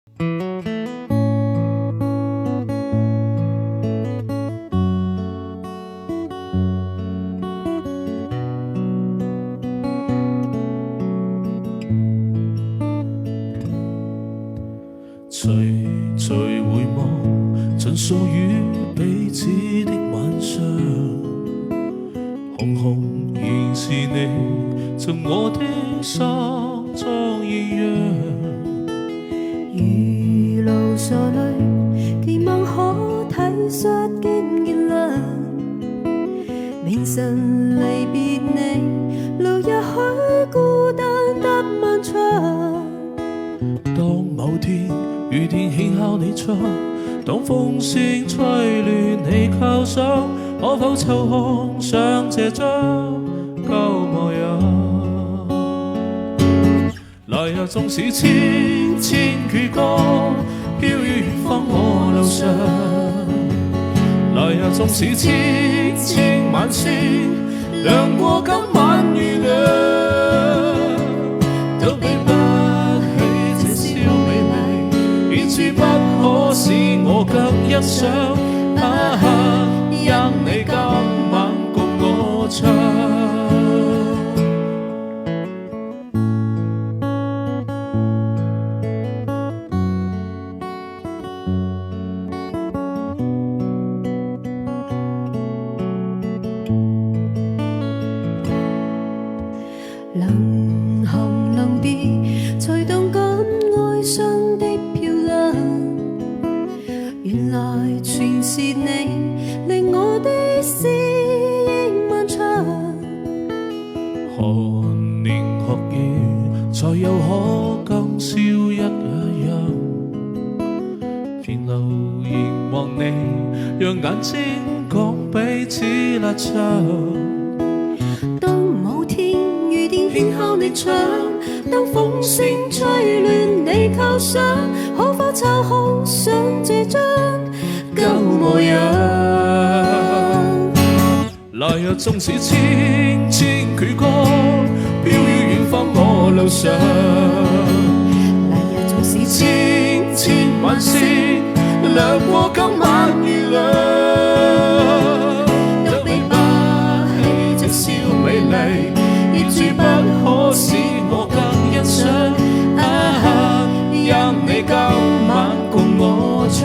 徐徐回望，盡數於彼此的晚上，紅紅仍是你，像我的心臟一樣。如路傻淚，期望可體恤兼見諒。明晨離別你，路也許孤單得漫長。當某天雨點輕敲你窗，當風聲吹亂你構想，可否抽空想這張舊模樣？來日縱使千千闕歌，飄於遠方我路上。來日縱使千千晚星，亮過今晚月亮，都比不起這宵美麗，現處不可使我更欣賞。因你今晚共我唱。能行能別，才動感哀傷的漂亮。原來全是你，令我的思憶漫長。何年學業才又可今宵一樣？便留言望你，讓眼睛講彼此立場。當某天雨點輕敲你窗，當風聲吹亂你構想，可否抽空想這張舊模樣？來日縱使千千闕歌，飄於遠方我路上。來日縱使千千晚星，亮過今晚月亮，都比不起這宵美麗，業主不可使我更欣賞。因你今晚共我唱。